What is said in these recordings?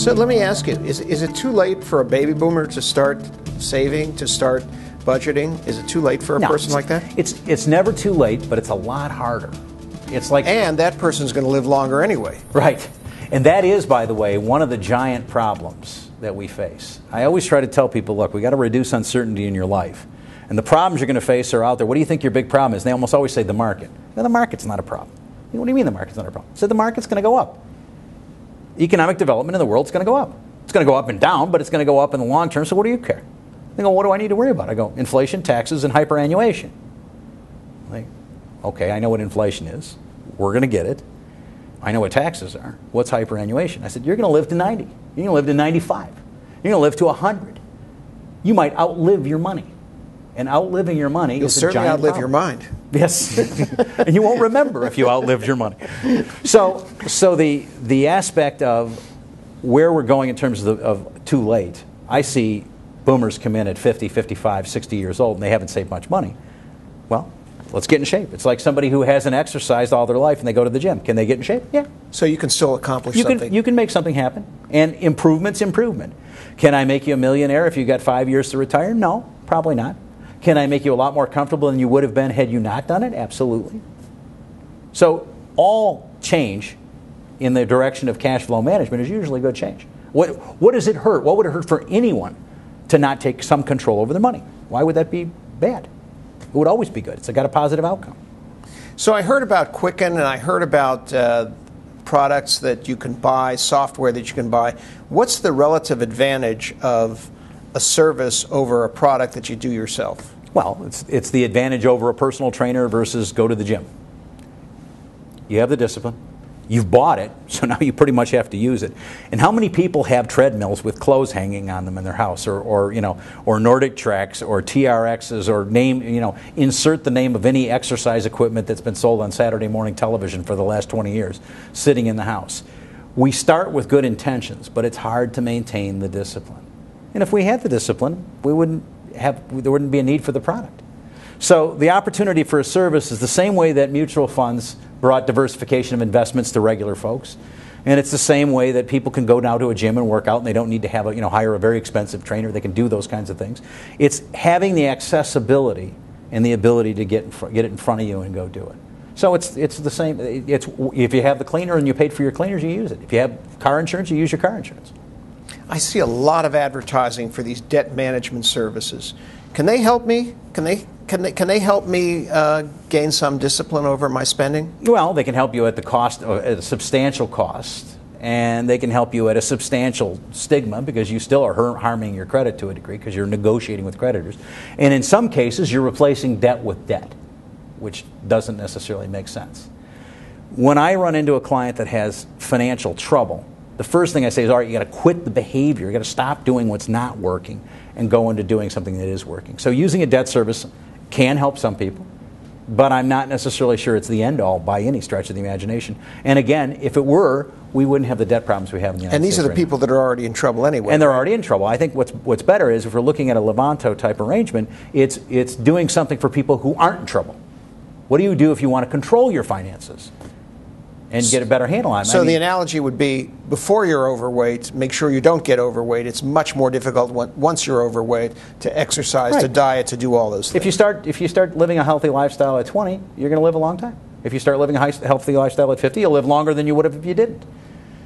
So let me ask you, is it too late for a baby boomer to start saving, to start budgeting? Is it too late for a person like that? It's never too late, but it's a lot harder. It's like, and that person's going to live longer anyway. Right. And that is, by the way, one of the giant problems that we face. I always try to tell people, look, we got to reduce uncertainty in your life. And the problems you're going to face are out there. What do you think your big problem is? And they almost always say the market. Now, the market's not a problem. What do you mean the market's not a problem? So the market's going to go up. Economic development in the world's going to go up. It's going to go up and down, but it's going to go up in the long term, so what do you care? They go, what do I need to worry about? I go, inflation, taxes, and hyperannuation. Like, okay, I know what inflation is. We're going to get it. I know what taxes are. What's hyperannuation? I said, you're going to live to 90. You're going to live to 95. You're going to live to 100. You might outlive your money. And outliving your money is a giant certainly outlive problem. your mind. Yes. And you won't remember if you outlived your money. So the aspect of where we're going in terms of too late, I see boomers come in at 50, 55, 60 years old and they haven't saved much money. Well, let's get in shape. It's like somebody who hasn't exercised all their life and they go to the gym. Can they get in shape? Yeah. So you can still accomplish something. You can make something happen. And improvement's improvement. Can I make you a millionaire if you got 5 years to retire? No, probably not. Can I make you a lot more comfortable than you would have been had you not done it? Absolutely. So all change in the direction of cash flow management is usually good change. What does it hurt? What would it hurt for anyone to not take some control over their money? Why would that be bad? It would always be good. It's got a positive outcome. So I heard about Quicken and I heard about products that you can buy, software that you can buy. What's the relative advantage of a service over a product that you do yourself? Well, it's the advantage over a personal trainer versus go to the gym. You have the discipline. You've bought it, so now you pretty much have to use it. And how many people have treadmills with clothes hanging on them in their house, or Nordic Treks, or TRXs, or insert the name of any exercise equipment that's been sold on Saturday morning television for the last 20 years, sitting in the house. We start with good intentions, but it's hard to maintain the discipline. And if we had the discipline, there wouldn't be a need for the product. So the opportunity for a service is the same way that mutual funds brought diversification of investments to regular folks. And it's the same way that people can go down to a gym and work out and they don't need to have hire a very expensive trainer. They can do those kinds of things. It's having the accessibility and the ability to get it in front of you and go do it. So it's the same. If you have the cleaner and you paid for your cleaners, you use it. If you have car insurance, you use your car insurance. I see a lot of advertising for these debt management services. Can they help me? Can they help me gain some discipline over my spending? Well, they can help you at at a substantial cost, and they can help you at a substantial stigma because you still are harming your credit to a degree because you're negotiating with creditors. And in some cases, you're replacing debt with debt, which doesn't necessarily make sense. When I run into a client that has financial trouble, the first thing I say is, all right, you got to quit the behavior. You got to stop doing what's not working and go into doing something that is working. So using a debt service can help some people, but I'm not necessarily sure it's the end all by any stretch of the imagination. And again, if it were, we wouldn't have the debt problems we have in the United States. And these are the people that are already in trouble anyway. And they're already in trouble. I think what's better is if we're looking at a Levanto type arrangement, it's doing something for people who aren't in trouble. What do you do if you want to control your finances and get a better handle on it? So the analogy would be, before you're overweight, make sure you don't get overweight. It's much more difficult once you're overweight to exercise, right, to diet, to do all those things. If you start living a healthy lifestyle at 20, you're going to live a long time. If you start living a healthy lifestyle at 50, you'll live longer than you would have if you didn't.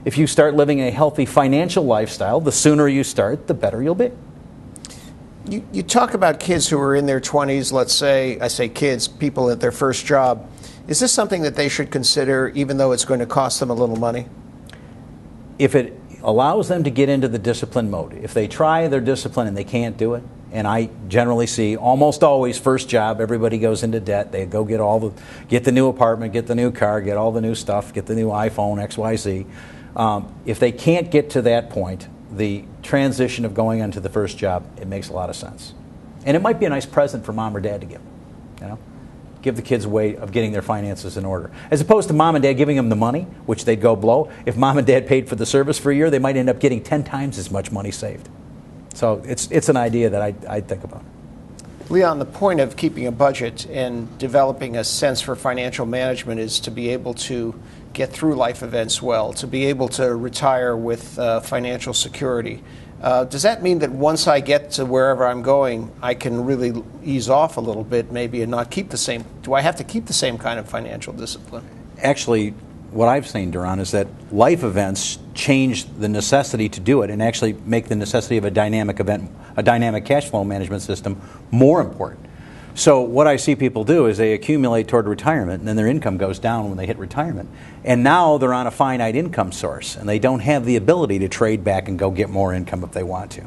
If you start living a healthy financial lifestyle, the sooner you start, the better you'll be. You talk about kids who are in their 20s, let's say, I say kids, people at their first job. Is this something that they should consider, even though it's going to cost them a little money? If it allows them to get into the discipline mode, if they try their discipline and they can't do it, and I generally see almost always first job, everybody goes into debt. They go get the new apartment, get the new car, get all the new stuff, get the new iPhone, XYZ. If they can't get to that point, the transition of going into the first job, it makes a lot of sense. And it might be a nice present for mom or dad to give, give the kids a way of getting their finances in order. As opposed to mom and dad giving them the money, which they'd go blow. If mom and dad paid for the service for a year, they might end up getting 10 times as much money saved. So it's an idea that I think about. Leon, the point of keeping a budget and developing a sense for financial management is to be able to get through life events well, to be able to retire with financial security. Does that mean that once I get to wherever I'm going, I can really ease off a little bit maybe and not keep the same? Do I have to keep the same kind of financial discipline? Actually, what I've seen, Duran, is that life events change the necessity to do it and actually make the necessity of a dynamic cash flow management system more important. So what I see people do is they accumulate toward retirement, and then their income goes down when they hit retirement. And now they're on a finite income source, and they don't have the ability to trade back and go get more income if they want to.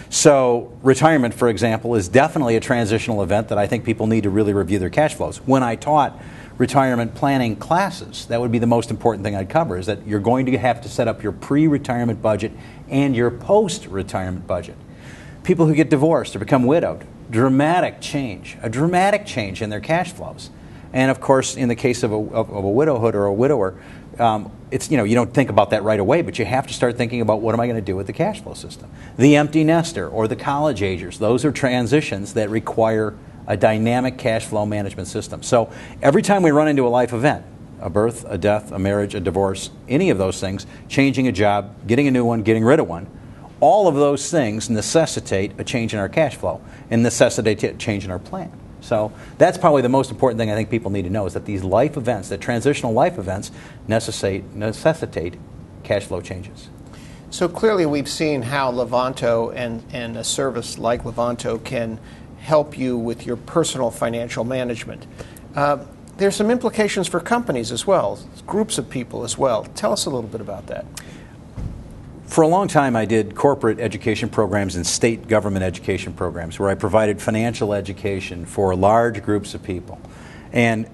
So retirement, for example, is definitely a transitional event that I think people need to really review their cash flows. When I taught retirement planning classes, that would be the most important thing I'd cover, is that you're going to have to set up your pre-retirement budget and your post-retirement budget. People who get divorced or become widowed, a dramatic change in their cash flows. And of course, in the case of a widowhood or a widower, it's, you don't think about that right away, but you have to start thinking about what am I going to do with the cash flow system. The empty nester or the college agers, those are transitions that require a dynamic cash flow management system. So every time we run into a life event, a birth, a death, a marriage, a divorce, any of those things, changing a job, getting a new one, getting rid of one, all of those things necessitate a change in our cash flow and necessitate a change in our plan. So that's probably the most important thing I think people need to know, is that these life events, the transitional life events, necessitate cash flow changes. So clearly we've seen how Levanto and a service like Levanto can help you with your personal financial management. There's some implications for companies as well, groups of people as well. Tell us a little bit about that. For a long time, I did corporate education programs and state government education programs where I provided financial education for large groups of people. And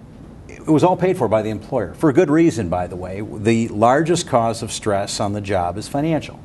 it was all paid for by the employer, for a good reason, by the way. The largest cause of stress on the job is financial.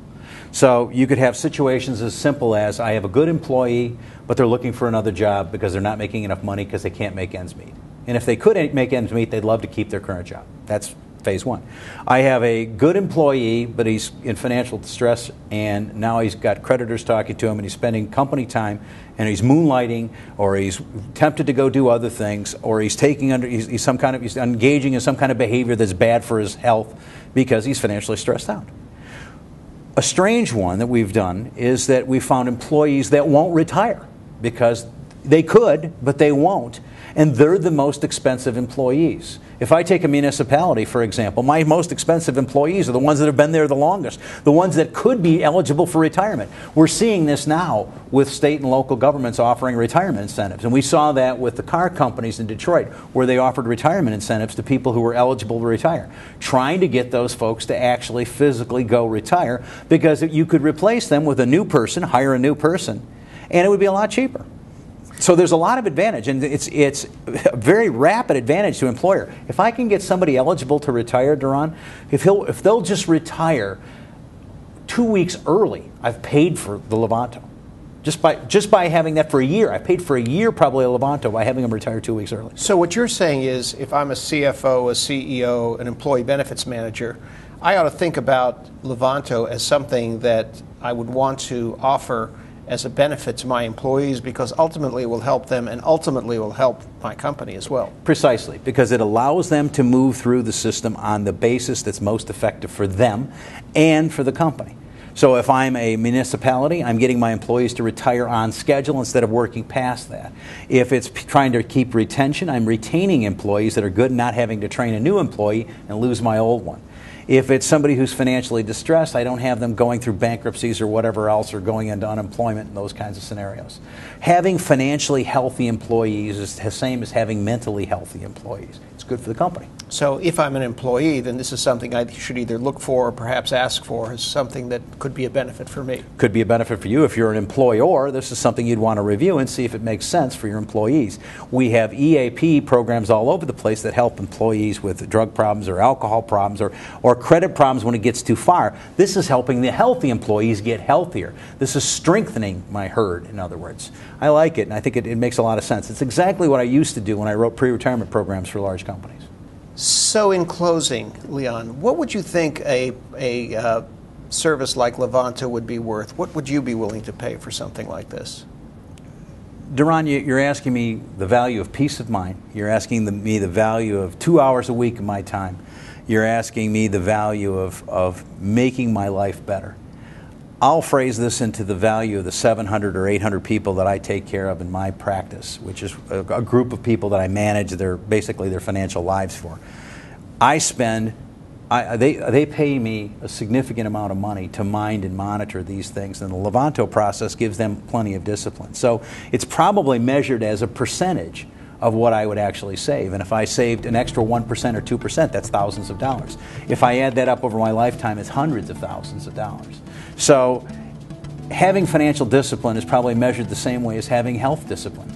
So you could have situations as simple as, I have a good employee, but they're looking for another job because they're not making enough money because they can't make ends meet. And if they could make ends meet, they'd love to keep their current job. That's phase one. I have a good employee, but he's in financial distress, and now he's got creditors talking to him, and he's spending company time, and he's moonlighting, or he's tempted to go do other things, or he's he's engaging in some kind of behavior that's bad for his health because he's financially stressed out. A strange one that we've done is that we found employees that won't retire because they could, but they won't. And they're the most expensive employees. If I take a municipality, for example, my most expensive employees are the ones that have been there the longest, the ones that could be eligible for retirement. We're seeing this now with state and local governments offering retirement incentives. And we saw that with the car companies in Detroit, where they offered retirement incentives to people who were eligible to retire, trying to get those folks to actually physically go retire, because you could replace them with a new person, hire a new person, and it would be a lot cheaper. So there's a lot of advantage, and it's a very rapid advantage to an employer. If I can get somebody eligible to retire, Duran, if they'll just retire 2 weeks early, I've paid for the Levanto. Just by having that for a year. I paid for a year probably a Levanto by having them retire 2 weeks early. So what you're saying is, if I'm a CFO, a CEO, an employee benefits manager, I ought to think about Levanto as something that I would want to offer as a benefit to my employees, because ultimately it will help them and ultimately will help my company as well. Precisely, because it allows them to move through the system on the basis that's most effective for them and for the company. So if I'm a municipality, I'm getting my employees to retire on schedule instead of working past that. If it's trying to keep retention, I'm retaining employees that are good, not having to train a new employee and lose my old one. If it's somebody who's financially distressed, I don't have them going through bankruptcies or whatever else, or going into unemployment and those kinds of scenarios. Having financially healthy employees is the same as having mentally healthy employees. It's good for the company. So if I'm an employee, then this is something I should either look for or perhaps ask for as something that could be a benefit for me. Could be a benefit for you. If you're an employer, this is something you'd want to review and see if it makes sense for your employees. We have EAP programs all over the place that help employees with drug problems or alcohol problems or credit problems when it gets too far. This is helping the healthy employees get healthier. This is strengthening my herd, in other words. I like it, and I think it makes a lot of sense. It's exactly what I used to do when I wrote pre-retirement programs for large companies. So in closing, Leon, what would you think a service like Levanto would be worth? What would you be willing to pay for something like this? Duran, you're asking me the value of peace of mind. You're asking me the value of 2 hours a week of my time. You're asking me the value of making my life better. I'll phrase this into the value of the 700 or 800 people that I take care of in my practice, which is a group of people that I manage basically their financial lives for. They pay me a significant amount of money to mind and monitor these things, and the Levanto process gives them plenty of discipline. So it's probably measured as a percentage of what I would actually save. And if I saved an extra 1% or 2%, that's thousands of dollars. If I add that up over my lifetime, it's hundreds of thousands of dollars. So having financial discipline is probably measured the same way as having health discipline.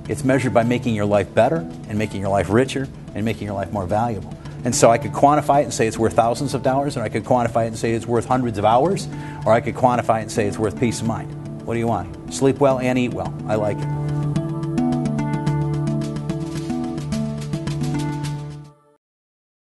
It's measured by making your life better and making your life richer and making your life more valuable. And so I could quantify it and say it's worth thousands of dollars, or I could quantify it and say it's worth hundreds of hours, or I could quantify it and say it's worth peace of mind. What do you want? Sleep well and eat well. I like it.